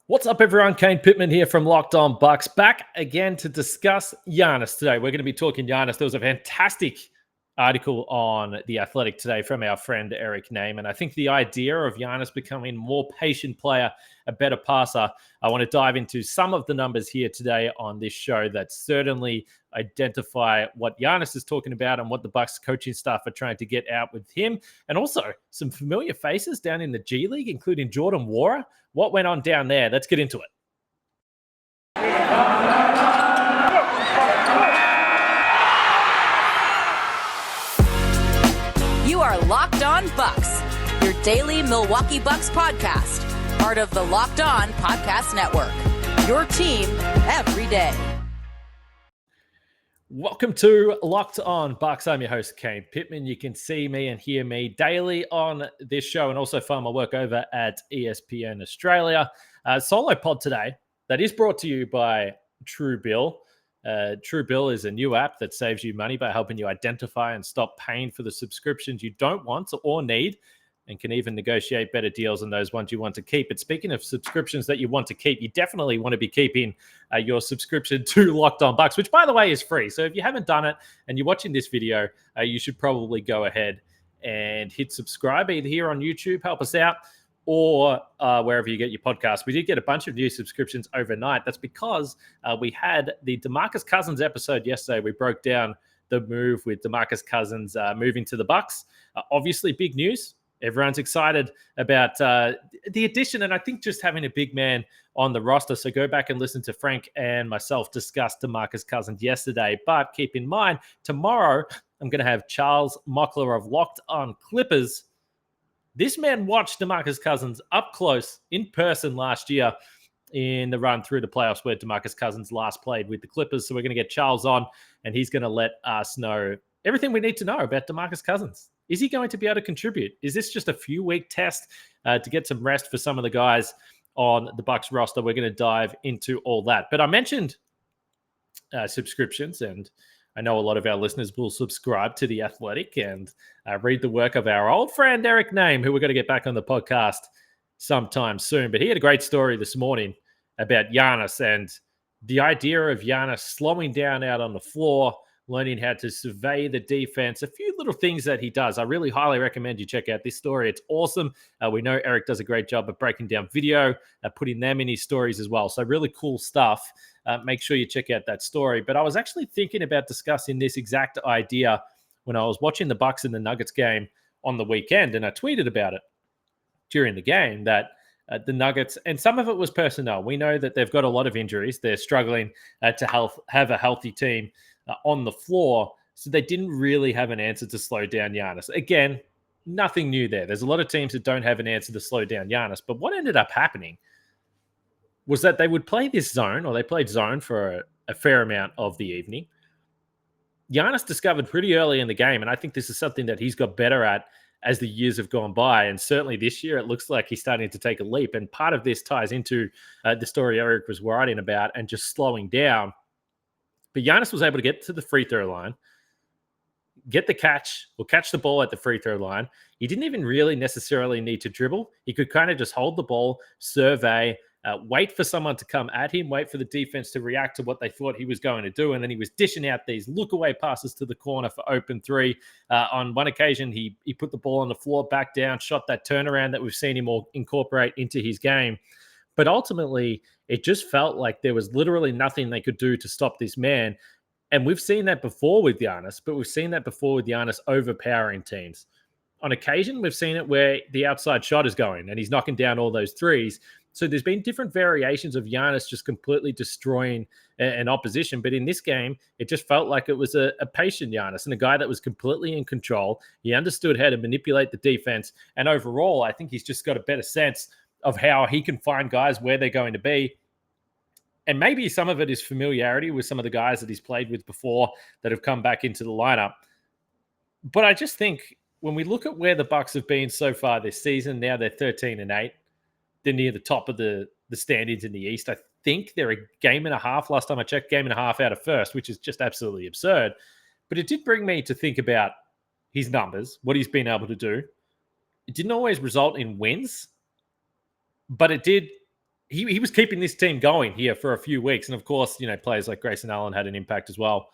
What's up, everyone? Kane Pittman here from Locked On Bucks, back again to discuss Giannis today. We're going to be talking Giannis. There was a fantastic article on The Athletic today from our friend Eric Name, and I think the idea of Giannis becoming a more patient player, a better passer, I want to dive into some of the numbers here today on this show that certainly identify what Giannis is talking about and what the Bucks coaching staff are trying to get out with him, and also some familiar faces down in the G League, including Jordan Nwora. What went on down there? Let's get into it. You are Locked On Bucks, your daily Milwaukee Bucks podcast, part of the Locked On Podcast Network, your team every day. Welcome to Locked On Bucks. I'm your host, Kane Pittman. You can see me and hear me daily on this show and also find my work over at ESPN Australia. Solo pod today that is brought to you by Truebill. Truebill is a new app that saves you money by helping you identify and stop paying for the subscriptions you don't want or need, and can even negotiate better deals than those ones you want to keep. But speaking of subscriptions that you want to keep, you definitely want to be keeping your subscription to Locked On Bucks, which, by the way, is free. So if you haven't done it and you're watching this video, you should probably go ahead and hit subscribe, either here on YouTube, help us out, or wherever you get your podcast. We did get a bunch of new subscriptions overnight. That's because we had the DeMarcus Cousins episode yesterday. We broke down the move with DeMarcus Cousins moving to the Bucks. Obviously, big news. Everyone's excited about the addition, and I think just having a big man on the roster. So go back and listen to Frank and myself discuss DeMarcus Cousins yesterday. But keep in mind, tomorrow I'm going to have Charles Mockler of Locked On Clippers. This man watched DeMarcus Cousins up close in person last year in the run through the playoffs where DeMarcus Cousins last played with the Clippers. So we're going to get Charles on, and he's going to let us know everything we need to know about DeMarcus Cousins. Is he going to be able to contribute? Is this just a few-week test to get some rest for some of the guys on the Bucks roster? We're going to dive into all that. But I mentioned subscriptions, and I know a lot of our listeners will subscribe to The Athletic and read the work of our old friend Eric Name, who we're going to get back on the podcast sometime soon. But he had a great story this morning about Giannis and the idea of Giannis slowing down out on the floor, learning how to survey the defense, a few little things that he does. I really highly recommend you check out this story. It's awesome. We know Eric does a great job of breaking down video, putting them in his stories as well. So really cool stuff. Make sure you check out that story. But I was actually thinking about discussing this exact idea when I was watching the Bucks and the Nuggets game on the weekend, and I tweeted about it during the game that the Nuggets, and some of it was personnel. We know that they've got a lot of injuries. They're struggling to have a healthy team on the floor, so they didn't really have an answer to slow down Giannis. Again, nothing new there. There's a lot of teams that don't have an answer to slow down Giannis, but what ended up happening was that they would play this zone, or they played zone for a fair amount of the evening. Giannis discovered pretty early in the game, and I think this is something that he's got better at as the years have gone by, and certainly this year it looks like he's starting to take a leap, and part of this ties into the story Eric was writing about and just slowing down. But Giannis was able to get to the free throw line, get the catch, or catch the ball at the free throw line. He didn't even really necessarily need to dribble. He could kind of just hold the ball, survey, wait for someone to come at him, wait for the defense to react to what they thought he was going to do. And then he was dishing out these look-away passes to the corner for open three. On one occasion, he put the ball on the floor, back down, shot that turnaround that we've seen him incorporate into his game. But ultimately, it just felt like there was literally nothing they could do to stop this man. And we've seen that before with Giannis, but we've seen that before with Giannis overpowering teams. On occasion, we've seen it where the outside shot is going and he's knocking down all those threes. So there's been different variations of Giannis just completely destroying an opposition. But in this game, it just felt like it was a patient Giannis and a guy that was completely in control. He understood how to manipulate the defense. And overall, I think he's just got a better sense of how he can find guys where they're going to be. And maybe some of it is familiarity with some of the guys that he's played with before that have come back into the lineup. But I just think when we look at where the Bucks have been so far this season, now they're 13-8. They're near the top of the standings in the East. I think they're a game and a half. Last time I checked, game and a half out of first, which is just absolutely absurd. But it did bring me to think about his numbers, what he's been able to do. It didn't always result in wins, but it did he was keeping this team going here for a few weeks. And of course, players like Grayson Allen had an impact as well.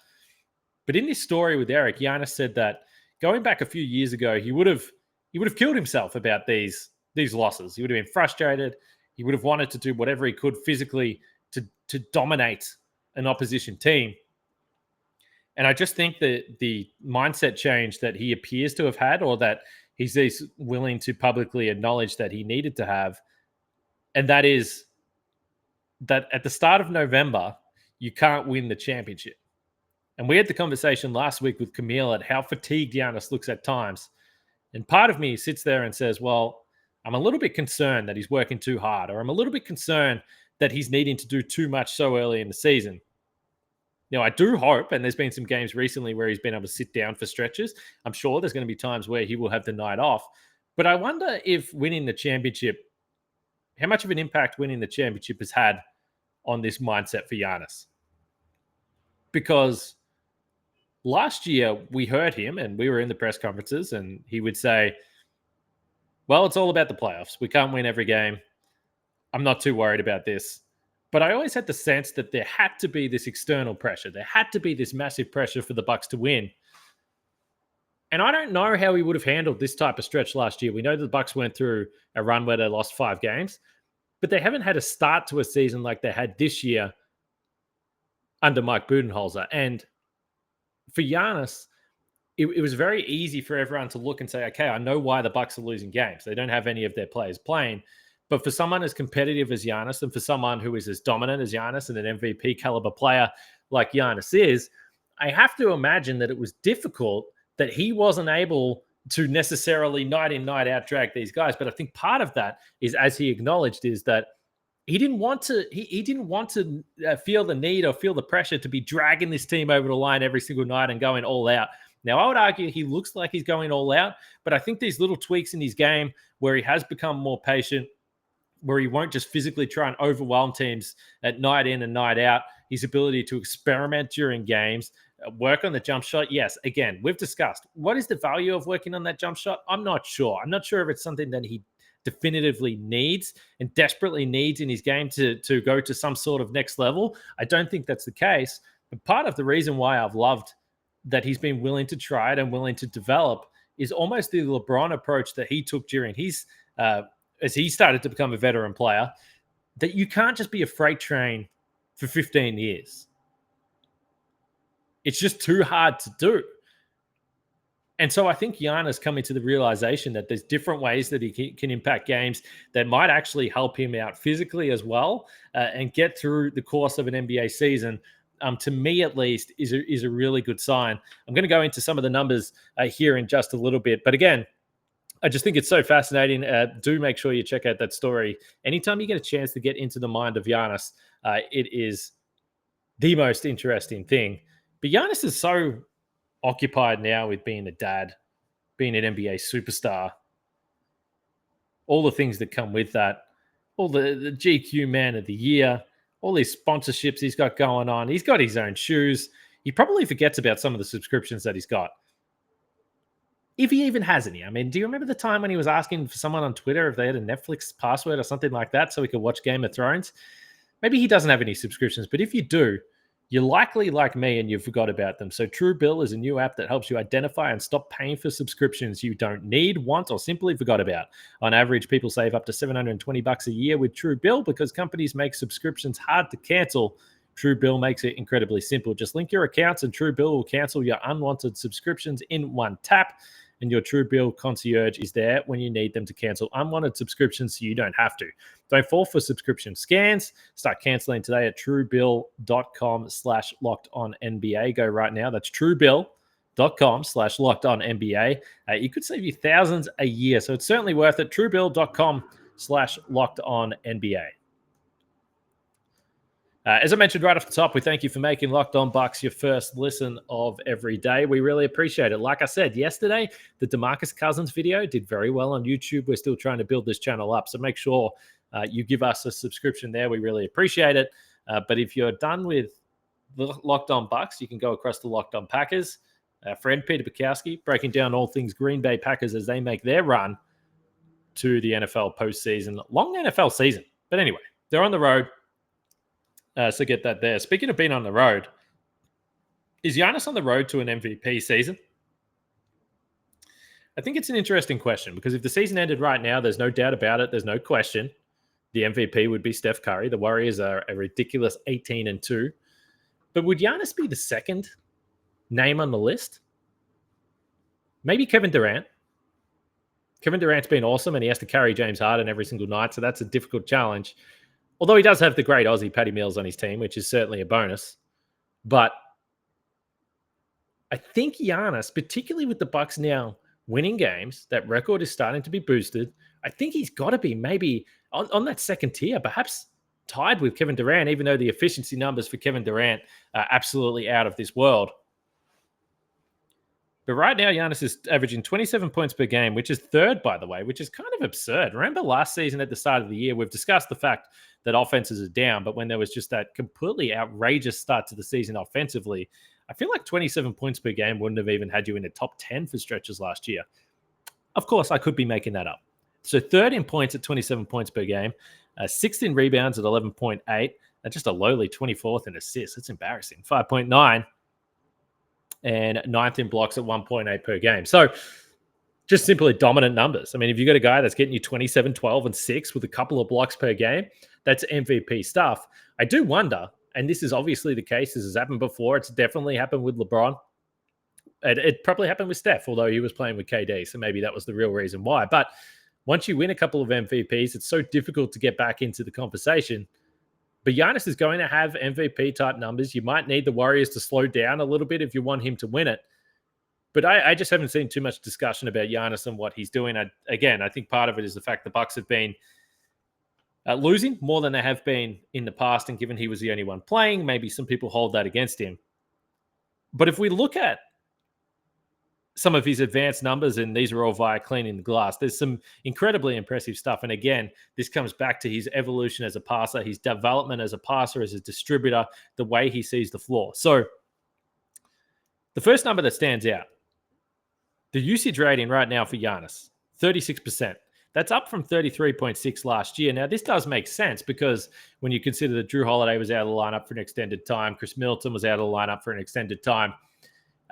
But in this story with Eric, Giannis said that going back a few years ago, he would have killed himself about these losses. He would have been frustrated. He would have wanted to do whatever he could physically to dominate an opposition team. And I just think that the mindset change that he appears to have had, or that he's willing to publicly acknowledge that he needed to have, and that is that at the start of November, you can't win the championship. And we had the conversation last week with Camille at how fatigued Giannis looks at times. And part of me sits there and says, well, I'm a little bit concerned that he's working too hard, or I'm a little bit concerned that he's needing to do too much so early in the season. I do hope, and there's been some games recently where he's been able to sit down for stretches. I'm sure there's going to be times where he will have the night off. But I wonder if winning the championship, how much of an impact winning the championship has had on this mindset for Giannis. Because last year we heard him, and we were in the press conferences, and he would say, well, it's all about the playoffs. We can't win every game. I'm not too worried about this. But I always had the sense that there had to be this external pressure. There had to be this massive pressure for the Bucks to win. And I don't know how he would have handled this type of stretch last year. We know the Bucks went through a run where they lost 5 games, but they haven't had a start to a season like they had this year under Mike Budenholzer. And for Giannis, it was very easy for everyone to look and say, okay, I know why the Bucks are losing games. They don't have any of their players playing. But for someone as competitive as Giannis, and for someone who is as dominant as Giannis and an MVP caliber player like Giannis is, I have to imagine that it was difficult that he wasn't able to necessarily night in, night out drag these guys. But I think part of that is, as he acknowledged, is that he didn't want to feel the need or feel the pressure to be dragging this team over the line every single night and going all out. Now, I would argue he looks like he's going all out, but I think these little tweaks in his game where he has become more patient, where he won't just physically try and overwhelm teams at night in and night out, his ability to experiment during games, work on the jump shot. Yes, again, we've discussed what is the value of working on that jump shot. I'm not sure. I'm not sure if it's something that he definitively needs and desperately needs in his game to go to some sort of next level. I don't think that's the case. But part of the reason why I've loved that he's been willing to try it and willing to develop is almost the LeBron approach that he took during his as he started to become a veteran player, that you can't just be a freight train for 15 years. It's just too hard to do. And so I think Giannis coming to the realization that there's different ways that he can impact games that might actually help him out physically as well and get through the course of an NBA season, to me at least, is a really good sign. I'm going to go into some of the numbers here in just a little bit. But again, I just think it's so fascinating. Do make sure you check out that story. Anytime you get a chance to get into the mind of Giannis, it is the most interesting thing. But Giannis is so occupied now with being a dad, being an NBA superstar, all the things that come with that, all the GQ Man of the Year, all these sponsorships he's got going on. He's got his own shoes. He probably forgets about some of the subscriptions that he's got. If he even has any. I mean, do you remember the time when he was asking for someone on Twitter if they had a Netflix password or something like that so he could watch Game of Thrones? Maybe he doesn't have any subscriptions, but if you do, you're likely like me and you forgot about them. So Truebill is a new app that helps you identify and stop paying for subscriptions you don't need, want, or simply forgot about. On average, people save up to $720 a year with Truebill because companies make subscriptions hard to cancel. Truebill makes it incredibly simple. Just link your accounts and Truebill will cancel your unwanted subscriptions in one tap. And your Truebill concierge is there when you need them to cancel unwanted subscriptions so you don't have to. Don't fall for subscription scams. Start canceling today at truebill.com/lockedonnba. Go right now. That's truebill.com/lockedonnba. You could save you thousands a year, so it's certainly worth it. Truebill.com/lockedonnba. As I mentioned right off the top, we thank you for making Locked On Bucks your first listen of every day. We really appreciate it. Like I said yesterday, the DeMarcus Cousins video did very well on YouTube. We're still trying to build this channel up, so make sure you give us a subscription there. We really appreciate it. But if you're done with the Locked On Bucks, you can go across to Locked On Packers. Our friend Peter Bukowski breaking down all things Green Bay Packers as they make their run to the NFL postseason. Long NFL season. But anyway, They're on the road, so get that there. Speaking of being on the road, is Giannis on the road to an MVP season? I think it's an interesting question because if the season ended right now, there's no doubt about it. There's no question. The MVP would be Steph Curry. The Warriors are a ridiculous 18-2. But would Giannis be the second name on the list? Maybe Kevin Durant. Kevin Durant's been awesome, and he has to carry James Harden every single night, so that's a difficult challenge. Although he does have the great Aussie Patty Mills on his team, which is certainly a bonus. But I think Giannis, particularly with the Bucks now winning games, that record is starting to be boosted. I think he's got to be maybe on that second tier, perhaps tied with Kevin Durant, even though the efficiency numbers for Kevin Durant are absolutely out of this world. But right now, Giannis is averaging 27 points per game, which is third, by the way, which is kind of absurd. Remember last season at the start of the year, we've discussed the fact that offenses are down, but when there was just that completely outrageous start to the season offensively, I feel like 27 points per game wouldn't have even had you in the top 10 for stretches last year. Of course, I could be making that up. So third in points at 27 points per game, sixth in rebounds at 11.8, and just a lowly 24th in assists. It's embarrassing. 5.9. And ninth in blocks at 1.8 per game. So just simply dominant numbers. I mean, if you've got a guy that's getting you 27, 12, and 6 with a couple of blocks per game, that's MVP stuff. I do wonder, and this is obviously the case, this has happened before. It's definitely happened with LeBron. It probably happened with Steph, although he was playing with KD, so maybe that was the real reason why. But once you win a couple of MVPs, it's so difficult to get back into the conversation. But Giannis is going to have MVP-type numbers. You might need the Warriors to slow down a little bit if you want him to win it. But I just haven't seen too much discussion about Giannis and what he's doing. I think part of it is the fact the Bucks have been losing more than they have been in the past, and given he was the only one playing, maybe some people hold that against him. But if we look at some of his advanced numbers, and these are all via cleaning the glass, there's some incredibly impressive stuff. And again, this comes back to his evolution as a passer, his development as a passer, as a distributor, the way he sees the floor. So the first number that stands out, the usage rating right now for Giannis, 36%. That's up from 33.6 last year. Now, this does make sense because when you consider that Drew Holiday was out of the lineup for an extended time, Chris Middleton was out of the lineup for an extended time,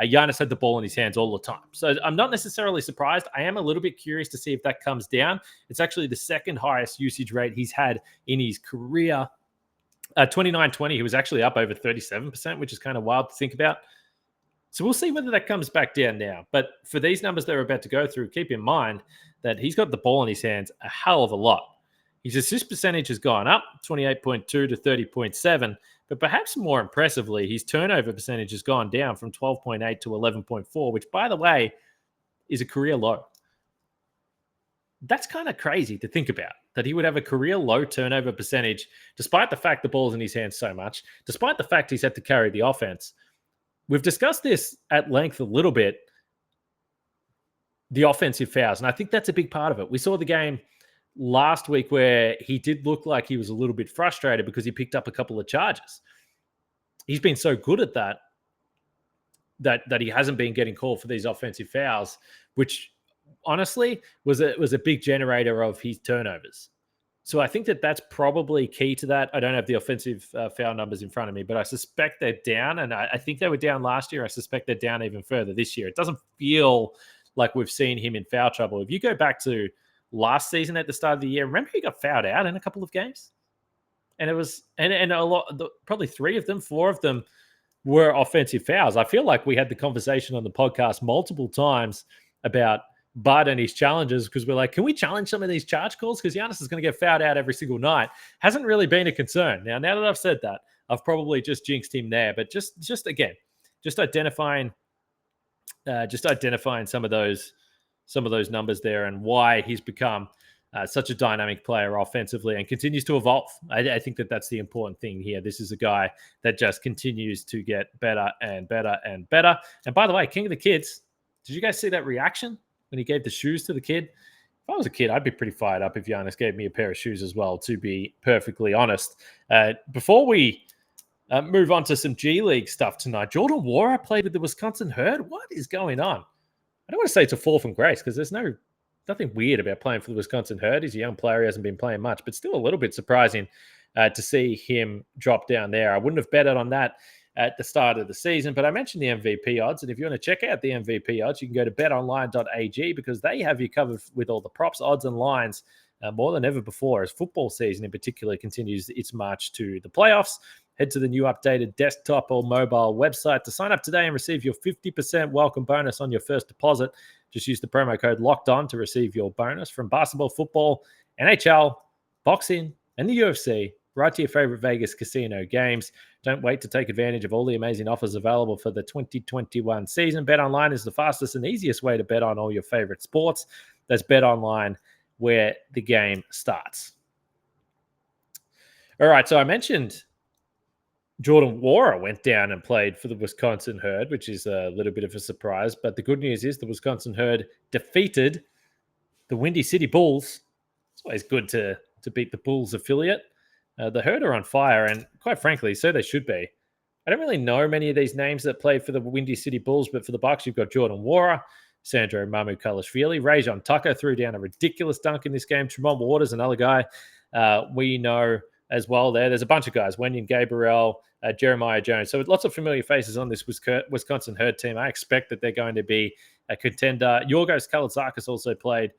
Giannis had the ball in his hands all the time. So I'm not necessarily surprised. I am a little bit curious to see if that comes down. It's actually the second highest usage rate he's had in his career. 29-20, he was actually up over 37%, which is kind of wild to think about. So we'll see whether that comes back down now. But for these numbers that we're about to go through, keep in mind that he's got the ball in his hands a hell of a lot. His assist percentage has gone up, 28.2 to 30.7. But perhaps more impressively, his turnover percentage has gone down from 12.8 to 11.4, which, by the way, is a career low. That's kind of crazy to think about, that he would have a career low turnover percentage, despite the fact the ball's in his hands so much, despite the fact he's had to carry the offense. We've discussed this at length a little bit, the offensive fouls, and I think that's a big part of it. We saw the game last week where he did look like he was a little bit frustrated because he picked up a couple of charges. He's been so good at that he hasn't been getting called for these offensive fouls, which honestly was a big generator of his turnovers. So I think that's probably key to that. I don't have the offensive foul numbers in front of me, but I suspect they're down, and I think they were down last year. I suspect they're down even further this year. It doesn't feel like we've seen him in foul trouble. If you go back to last season at the start of the year, remember he got fouled out in a couple of games? And it was, and a lot, probably 4 of them were offensive fouls. I feel like we had the conversation on the podcast multiple times about Bud and his challenges, because we're like, can we challenge some of these charge calls? Because Giannis is going to get fouled out every single night. Hasn't really been a concern. Now that I've said that, I've probably just jinxed him there. But just identifying some of those numbers there and why he's become such a dynamic player offensively and continues to evolve. I think that's the important thing here. This is a guy that just continues to get better and better and better. And by the way, King of the Kids, did you guys see that reaction when he gave the shoes to the kid? If I was a kid, I'd be pretty fired up if Giannis gave me a pair of shoes as well, to be perfectly honest. Before we move on to some G League stuff tonight, Jordan Nwora played with the Wisconsin Herd. What is going on? I don't want to say it's a fall from grace because there's nothing weird about playing for the Wisconsin Herd. He's a young player. He hasn't been playing much, but still a little bit surprising to see him drop down there. I wouldn't have betted on that at the start of the season, but I mentioned the MVP odds, and if you want to check out the MVP odds, you can go to betonline.ag because they have you covered with all the props, odds, and lines more than ever before as football season in particular continues its march to the playoffs. Head to the new updated desktop or mobile website to sign up today and receive your 50% welcome bonus on your first deposit. Just use the promo code LOCKEDON to receive your bonus from basketball, football, NHL, boxing, and the UFC, right to your favorite Vegas casino games. Don't wait to take advantage of all the amazing offers available for the 2021 season. BetOnline is the fastest and easiest way to bet on all your favorite sports. That's BetOnline, where the game starts. All right, so I mentioned Jordan Nwora went down and played for the Wisconsin Herd, which is a little bit of a surprise. But the good news is the Wisconsin Herd defeated the Windy City Bulls. It's always good to beat the Bulls affiliate. The Herd are on fire, and quite frankly, so they should be. I don't really know many of these names that played for the Windy City Bulls, but for the Bucks, you've got Jordan Nwora, Sandro Mamukelashvili. Rajon Tucker threw down a ridiculous dunk in this game. Tremont Waters, another guy we know as well there. There's a bunch of guys, Wenyen Gabriel, Jeremiah Jones. So lots of familiar faces on this Wisconsin Herd team. I expect that they're going to be a contender. Yorgos Kalazakis also played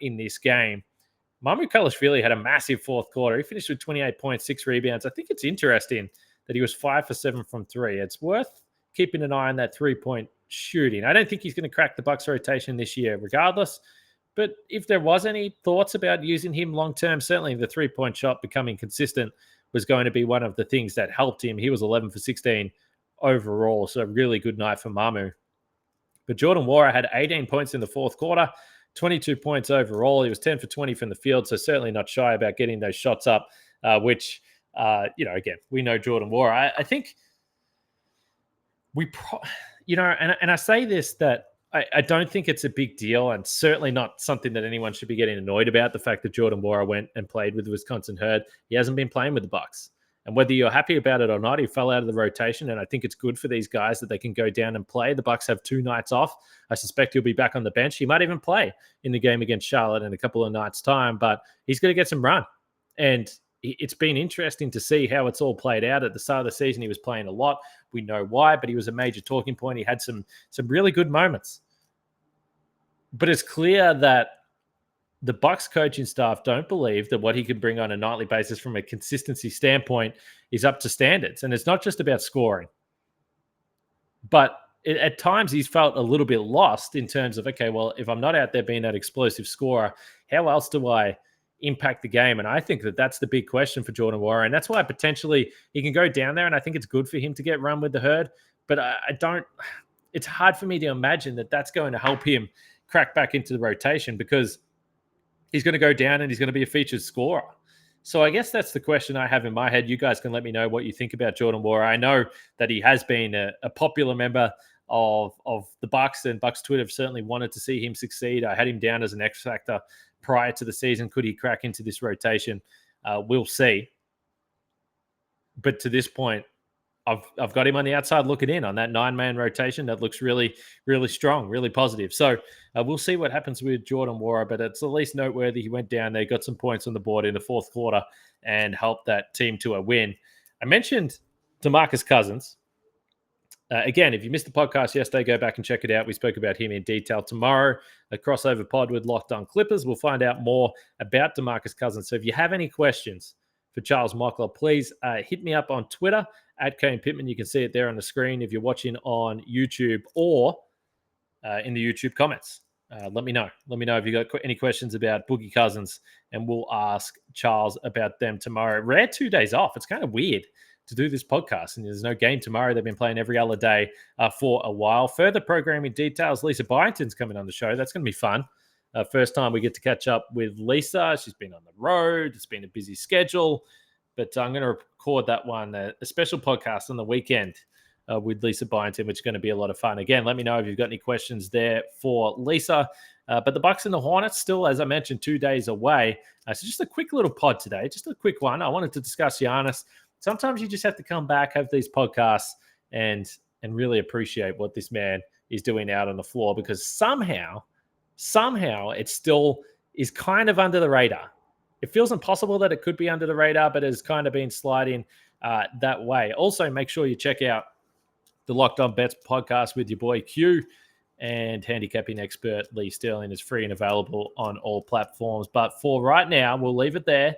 in this game. Mamukelashvili had a massive fourth quarter. He finished with 28 points, 6 rebounds. I think it's interesting that he was 5 for 7 from 3. It's worth keeping an eye on that 3-point shooting. I don't think he's going to crack the Bucks rotation this year regardless. But if there was any thoughts about using him long-term, certainly the 3-point shot becoming consistent was going to be one of the things that helped him. He was 11 for 16 overall, so a really good night for Mamu. But Jordan Nwora had 18 points in the fourth quarter, 22 points overall. He was 10 for 20 from the field, so certainly not shy about getting those shots up, which, again, we know Jordan Nwora. I think and I say this that I don't think it's a big deal, and certainly not something that anyone should be getting annoyed about, the fact that Jordan Nwora went and played with the Wisconsin Herd. He hasn't been playing with the Bucks. And whether you're happy about it or not, he fell out of the rotation, and I think it's good for these guys that they can go down and play. The Bucks have 2 nights off. I suspect he'll be back on the bench. He might even play in the game against Charlotte in a couple of nights' time, but he's going to get some run. And it's been interesting to see how it's all played out. At the start of the season, he was playing a lot. We know why, but he was a major talking point. He had some really good moments. But it's clear that the Bucks coaching staff don't believe that what he can bring on a nightly basis from a consistency standpoint is up to standards. And it's not just about scoring. But at times he's felt a little bit lost in terms of, okay, well, if I'm not out there being that explosive scorer, how else do I impact the game? And I think that that's the big question for Jordan Nwora. And that's why potentially he can go down there, and I think it's good for him to get run with the Herd. But it's hard for me to imagine that that's going to help him crack back into the rotation, because he's going to go down and he's going to be a featured scorer. So I guess that's the question I have in my head. You guys can let me know what you think about Jordan Nwora. I know that he has been a popular member of the Bucks, and Bucks Twitter have certainly wanted to see him succeed. I had him down as an X factor prior to the season. Could he crack into this rotation? We'll see. But to this point, I've got him on the outside looking in on that 9-man rotation. That looks really, really strong, really positive. So we'll see what happens with Jordan Nwora, but it's at least noteworthy. He went down there, got some points on the board in the fourth quarter, and helped that team to a win. I mentioned DeMarcus Cousins. Again, if you missed the podcast yesterday, go back and check it out. We spoke about him in detail. Tomorrow, a crossover pod with Locked On Clippers. We'll find out more about DeMarcus Cousins. So if you have any questions for Charles Mockler, please hit me up on Twitter at Kane Pittman. You can see it there on the screen if you're watching on YouTube, or in the YouTube comments. Let me know. Let me know if you got any questions about Boogie Cousins, and we'll ask Charles about them tomorrow. Rare 2 days off. It's kind of weird to do this podcast, and there's no game tomorrow. They've been playing every other day for a while. Further programming details, Lisa Byington's coming on the show. That's going to be fun. First time we get to catch up with Lisa. She's been on the road. It's been a busy schedule, but I'm going to record that one, a special podcast on the weekend with Lisa Byington, which is going to be a lot of fun. Again, let me know if you've got any questions there for Lisa. But the Bucks and the Hornets still, as I mentioned, 2 days away. So just a quick little pod today, just a quick one. I wanted to discuss Giannis. Sometimes you just have to come back, have these podcasts, and really appreciate what this man is doing out on the floor, because somehow it still is kind of under the radar. it feels impossible that it could be under the radar, but has kind of been sliding that way. Also, make sure you check out the Locked On Bets podcast with your boy Q, and handicapping expert Lee Sterling is free and available on all platforms. But for right now, we'll leave it there.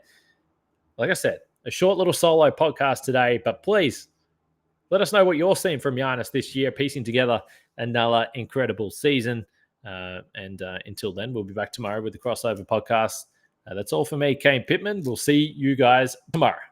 Like I said, a short little solo podcast today, but please let us know what you're seeing from Giannis this year, piecing together another incredible season. And until then, we'll be back tomorrow with the Crossover podcast. That's all for me, Kane Pittman. We'll see you guys tomorrow.